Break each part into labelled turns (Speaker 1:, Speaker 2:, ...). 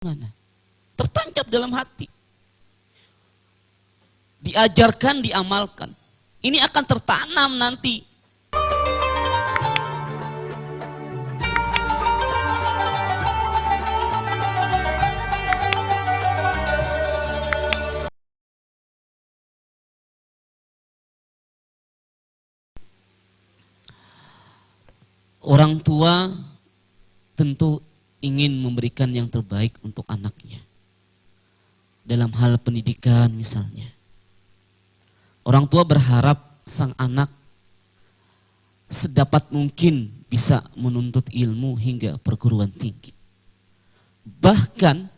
Speaker 1: Mana? Tertancap dalam hati. Diajarkan, diamalkan. Ini akan tertanam nanti. Orang tua tentu ingin memberikan yang terbaik untuk anaknya. Dalam hal pendidikan misalnya. Orang tua berharap sang anak sedapat mungkin bisa menuntut ilmu hingga perguruan tinggi. Bahkan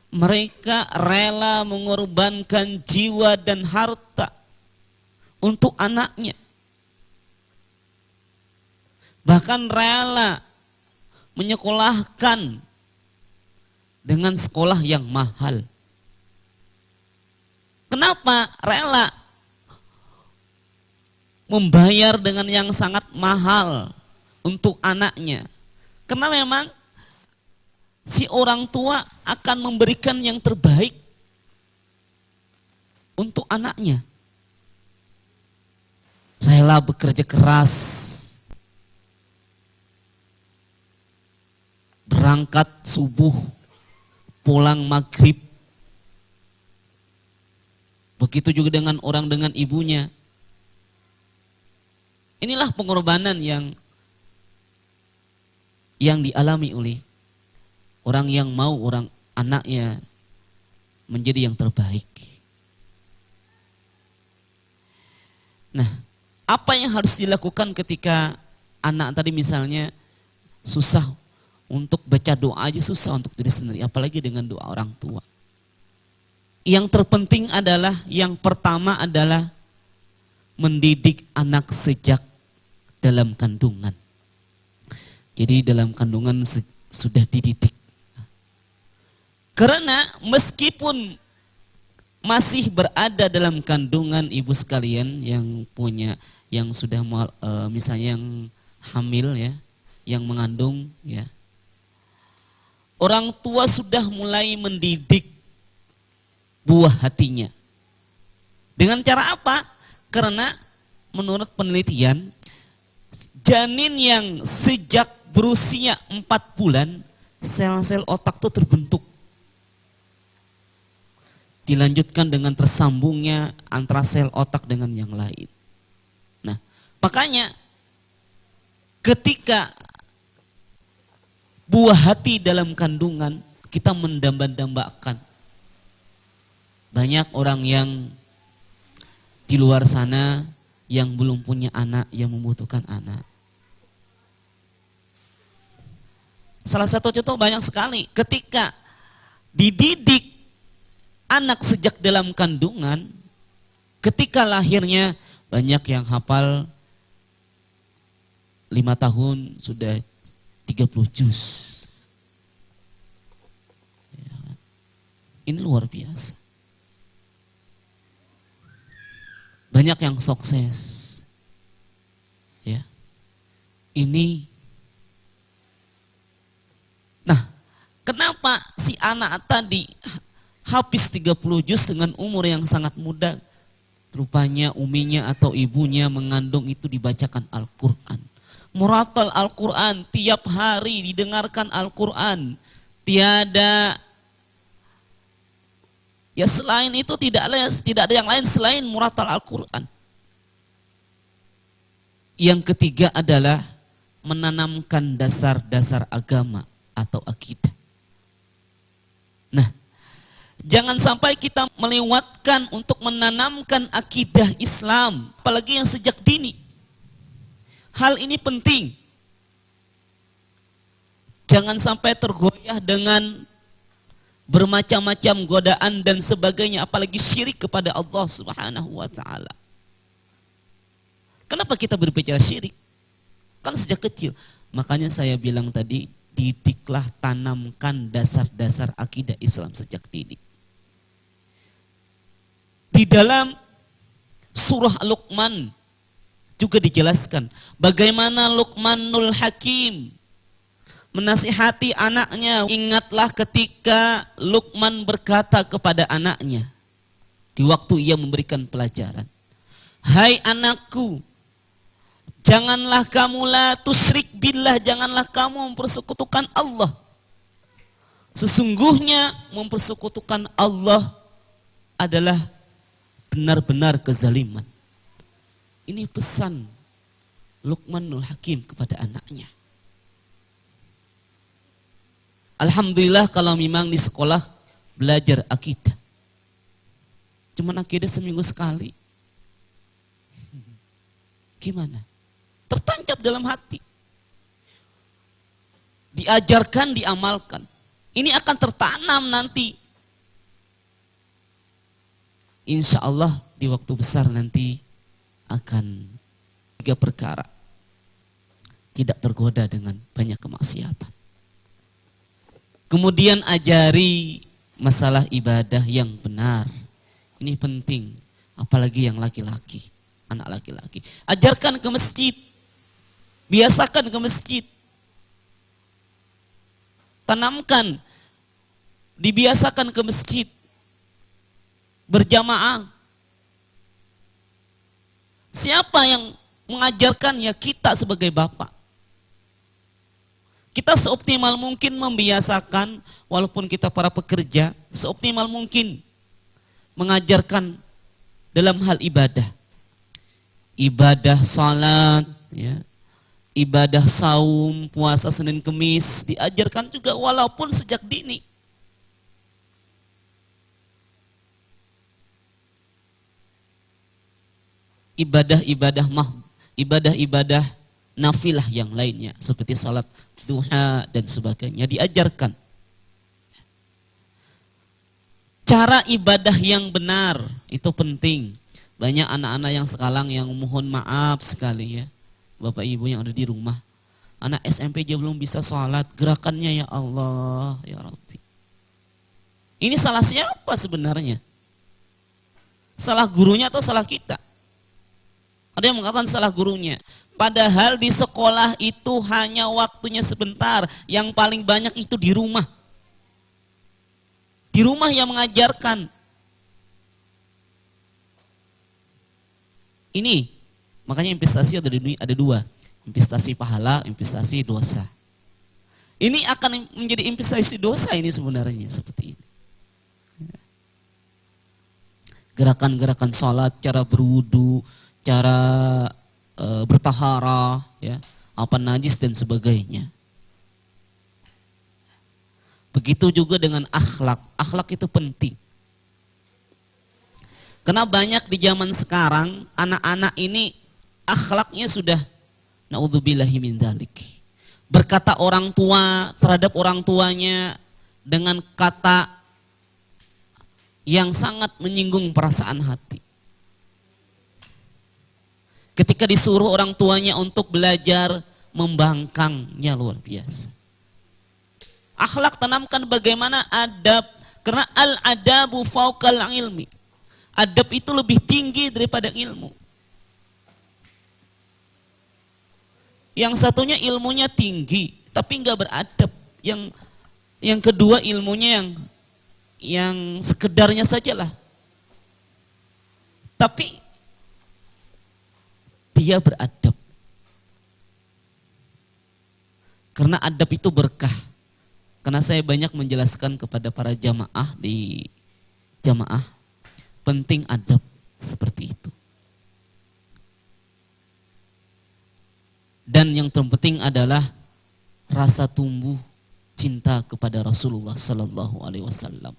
Speaker 1: mereka rela mengorbankan jiwa dan harta untuk anaknya. Bahkan rela menyekolahkan dengan sekolah yang mahal. Kenapa rela membayar dengan yang sangat mahal untuk anaknya? Karena memang si orang tua akan memberikan yang terbaik untuk anaknya. Rela bekerja keras, berangkat subuh, pulang maghrib. Begitu juga dengan orang dengan ibunya. Inilah pengorbanan yang dialami oleh orang yang mau orang anaknya menjadi yang terbaik. Nah, apa yang harus dilakukan ketika anak tadi misalnya susah untuk baca doa aja susah untuk diri sendiri, apalagi dengan doa orang tua. Yang terpenting adalah, yang pertama adalah mendidik anak sejak dalam kandungan. Jadi dalam kandungan sudah dididik. Karena meskipun masih berada dalam kandungan ibu sekalian yang punya, yang sudah misalnya yang hamil ya, yang mengandung ya, orang tua sudah mulai mendidik buah hatinya. Dengan cara apa? Karena menurut penelitian, janin yang sejak berusia 4 bulan, sel-sel otak itu terbentuk. Dilanjutkan dengan tersambungnya antara sel otak dengan yang lain. Nah, makanya ketika buah hati dalam kandungan, kita mendamba-dambakan. Banyak orang yang di luar sana yang belum punya anak, yang membutuhkan anak. Salah satu contoh banyak sekali, ketika dididik anak sejak dalam kandungan, ketika lahirnya banyak yang hafal 5 tahun sudah 30 juz. Ini luar biasa. Banyak yang sukses. Ya. Ini. Nah, kenapa si anak tadi habis 30 juz dengan umur yang sangat muda? Rupanya uminya atau ibunya mengandung itu dibacakan Al-Quran. Muratal Al-Quran, tiap hari didengarkan Al-Quran. Tiada, ya selain itu tidak ada yang lain selain muratal Al-Quran. Yang ketiga adalah menanamkan dasar-dasar agama atau akidah. Nah, jangan sampai kita melewatkan untuk menanamkan akidah Islam, apalagi yang sejak dini. Hal ini penting. Jangan sampai tergoyah dengan bermacam-macam godaan dan sebagainya, apalagi syirik kepada Allah Subhanahu wa taala. Kenapa kita berbicara syirik? Kan sejak kecil. Makanya saya bilang tadi, didiklah, tanamkan dasar-dasar akidah Islam sejak dini. Di dalam surah Luqman juga dijelaskan bagaimana Luqmanul Hakim menasihati anaknya. Ingatlah ketika Luqman berkata kepada anaknya di waktu ia memberikan pelajaran, hai anakku, janganlah kamu la tusyrik billah, janganlah kamu mempersekutukan Allah. Sesungguhnya mempersekutukan Allah adalah benar-benar kezaliman. Ini pesan Luqmanul Hakim kepada anaknya. Alhamdulillah kalau memang di sekolah belajar akidah. Cuman akidah seminggu sekali. Gimana? Tertancap dalam hati. Diajarkan, diamalkan. Ini akan tertanam nanti. Insya Allah di waktu besar nanti akan 3 perkara. Tidak tergoda dengan banyak kemaksiatan. Kemudian ajari masalah ibadah yang benar. Ini penting, apalagi yang laki-laki, anak laki-laki. Ajarkan ke masjid, biasakan ke masjid. Tanamkan, dibiasakan ke masjid, berjamaah. Siapa yang mengajarkannya? Kita sebagai bapak. Kita seoptimal mungkin membiasakan, walaupun kita para pekerja, seoptimal mungkin mengajarkan dalam hal ibadah. Ibadah salat, ya, ibadah saum, puasa Senin Kemis, diajarkan juga walaupun sejak dini. Ibadah-ibadah nafilah yang lainnya seperti salat duha dan sebagainya diajarkan. Cara ibadah yang benar itu penting. Banyak anak-anak yang sekarang yang mohon maaf sekali ya, Bapak Ibu yang ada di rumah, anak SMP aja belum bisa sholat, gerakannya ya Allah ya Rabbi. Ini salah siapa sebenarnya? Salah gurunya atau salah kita? Ada yang mengatakan salah gurunya. Padahal di sekolah itu hanya waktunya sebentar. Yang paling banyak itu di rumah. Di rumah yang mengajarkan. Ini, makanya investasi ada 2. Investasi pahala, investasi dosa. Ini akan menjadi investasi dosa ini sebenarnya seperti ini. Gerakan-gerakan sholat, cara berwudu, cara bertahara, ya, apa najis dan sebagainya. Begitu juga dengan akhlak. Akhlak itu penting. Karena banyak di zaman sekarang anak-anak ini akhlaknya sudah naudzubillahi min dzalik. Berkata orang tua terhadap orang tuanya dengan kata yang sangat menyinggung perasaan hati. Ketika disuruh orang tuanya untuk belajar, membangkangnya luar biasa. Akhlak tanamkan bagaimana adab, karena al-adabu fauqal ilmi. Adab itu lebih tinggi daripada ilmu. Yang satunya ilmunya tinggi, tapi enggak beradab. Yang kedua ilmunya yang sekedarnya sajalah. Tapi dia beradab. Karena adab itu berkah. Karena saya banyak menjelaskan kepada para jamaah di jamaah, penting adab seperti itu. Dan yang terpenting adalah rasa tumbuh cinta kepada Rasulullah Sallallahu Alaihi Wasallam.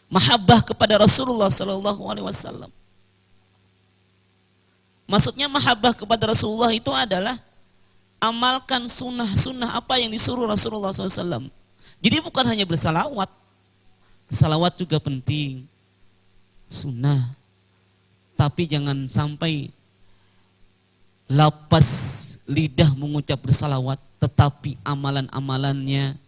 Speaker 1: Mahabbah kepada Rasulullah Sallallahu Alaihi Wasallam. Maksudnya mahabbah kepada Rasulullah itu adalah amalkan sunnah-sunnah apa yang disuruh Rasulullah SAW. Jadi bukan hanya bersalawat. Salawat juga penting. Sunnah. Tapi jangan sampai lapas lidah mengucap bersalawat, tetapi amalan-amalannya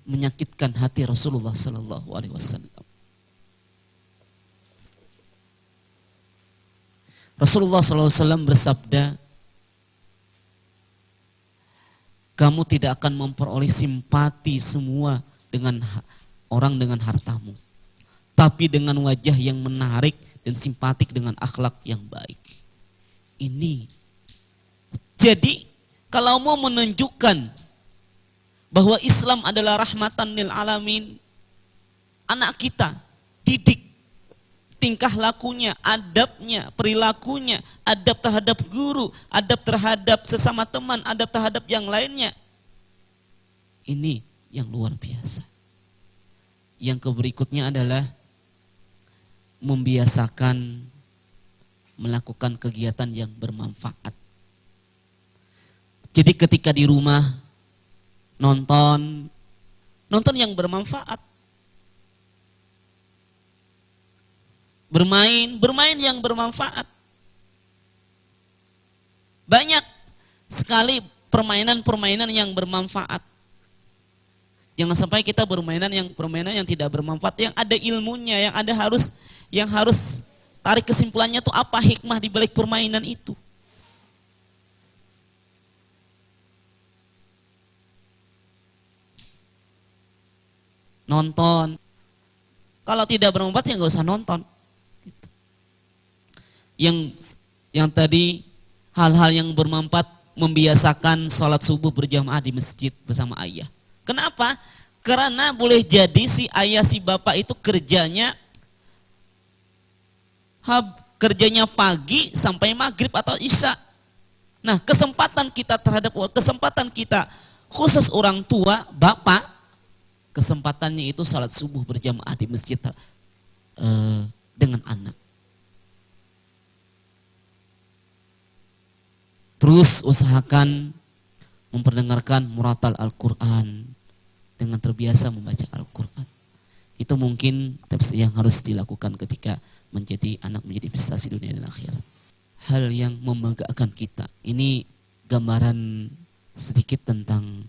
Speaker 1: menyakitkan hati Rasulullah Sallallahu Alaihi Wasallam. Rasulullah SAW bersabda, Kamu tidak akan memperoleh simpati semua dengan orang dengan hartamu. Tapi dengan wajah yang menarik dan simpatik dengan akhlak yang baik. Ini. Jadi kalau mau menunjukkan bahwa Islam adalah rahmatan lil alamin, anak kita didik tingkah lakunya, adabnya, perilakunya, adab terhadap guru, adab terhadap sesama teman, adab terhadap yang lainnya. Ini yang luar biasa. Yang berikutnya adalah membiasakan melakukan kegiatan yang bermanfaat. Jadi ketika di rumah nonton yang bermanfaat. Bermain yang bermanfaat. Banyak sekali permainan yang bermanfaat. Jangan sampai kita permainan yang tidak bermanfaat, yang ada ilmunya, yang harus tarik kesimpulannya tuh apa hikmah di balik permainan itu. Nonton. Kalau tidak bermanfaat ya nggak usah nonton. Gitu. Yang tadi hal-hal yang bermanfaat, membiasakan sholat subuh berjamaah di masjid bersama ayah. Kenapa? Karena boleh jadi si ayah si bapak itu kerjanya pagi sampai maghrib atau isya. Nah kesempatan kita khusus orang tua bapak, kesempatannya itu sholat subuh berjamaah di masjid dengan anak. Terus usahakan memperdengarkan muratal Al-Quran dengan terbiasa membaca Al-Quran. Itu mungkin tips yang harus dilakukan ketika anak menjadi investasi dunia dan akhirat. Hal yang membanggakan kita. Ini gambaran sedikit tentang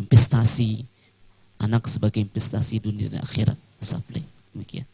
Speaker 1: investasi anak sebagai investasi dunia dan akhirat. Demikian.